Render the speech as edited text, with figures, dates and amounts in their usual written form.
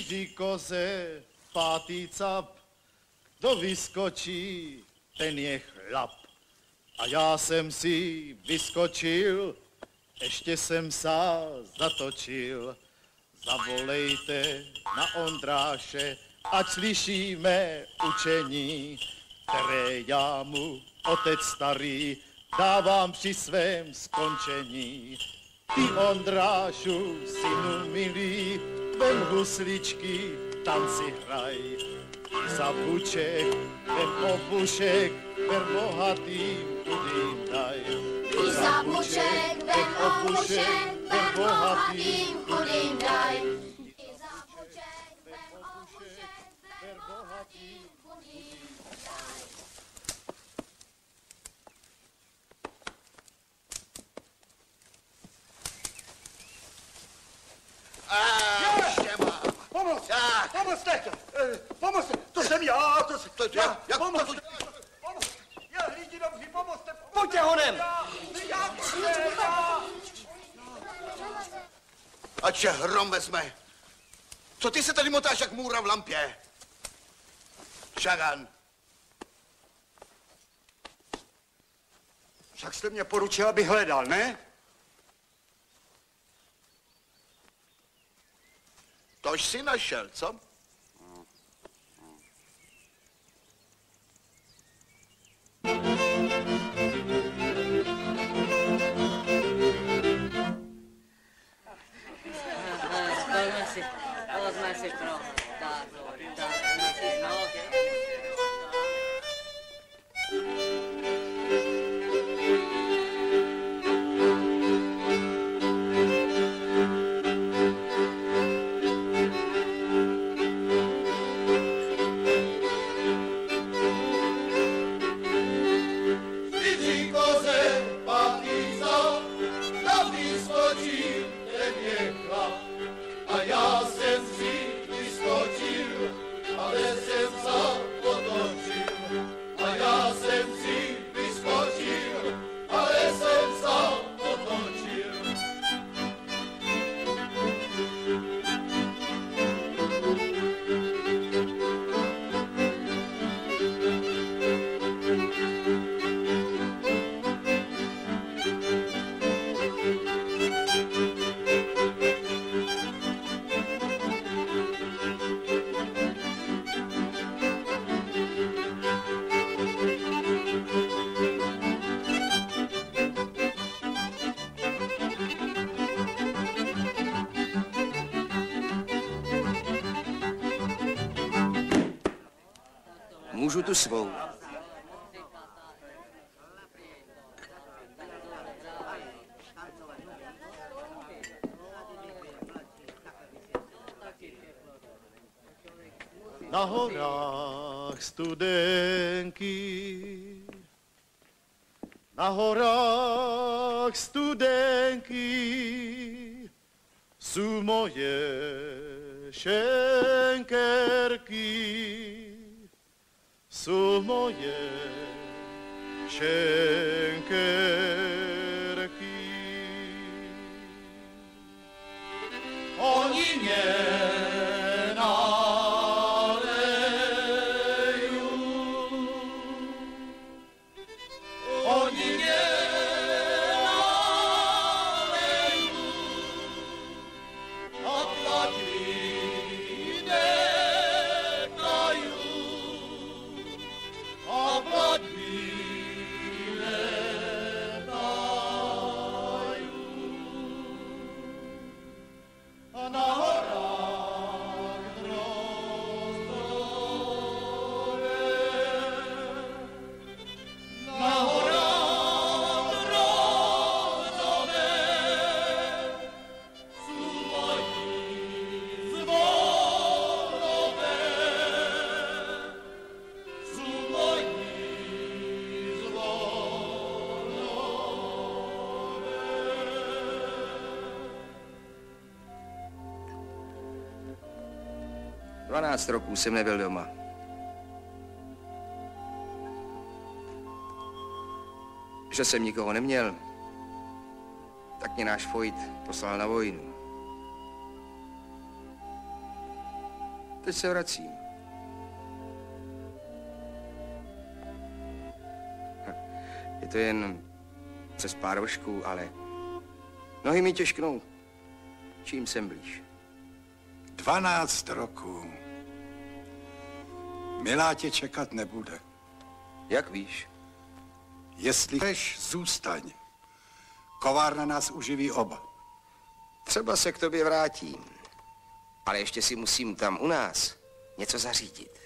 Každý koze pátý cap, kdo vyskočí, ten je chlap. A já jsem si vyskočil, ještě jsem sa zatočil. Zavolejte na Ondráše, ať slyšíme učení, které já mu, otec starý, dávám při svém skončení. Ty Ondrášu, synu milý, vem husličky, tanci hraj. Za buček, vem obušek, ver bohatým chudým daj. Ty za buček, vem obušek, ver bohatým chudým daj. Ty za buček, vem obušek, ver bohatým chudým daj. Pomoc! Pomozte! Pomozte! To jsem já! Pomozte! Já, lidi dobří, pomozte! Pojďte honem! Ať se hrom vezme! Co ty se tady motáš jak můra v lampě? Šagan! Však jste mě poručil, abych hledal, ne? Tož si našel, co? Můžu tu svou. Na horách studenky, na horách studenky, jsou moje šenkerky. Jsou moje šenkerky. Oni mě nalejú, oni mě nalejú a platí nechajú. A platí nechajú. A na horách drozdové, na horách drozdové sú moji zvolové, sú moji zvolové. 12 roků jsem nebyl doma. Že jsem nikoho neměl, tak mě náš Vojt poslal na vojnu. teď se vracím. Je to jen přes pár vršků, ale nohy mi těžknou. Čím jsem blíž. 12 roků. Milá tě čekat nebude. Jak víš? Jestli chceš, zůstaň. Kovárna nás uživí oba. Třeba se k tobě vrátím. Ale ještě si musím tam u nás něco zařídit.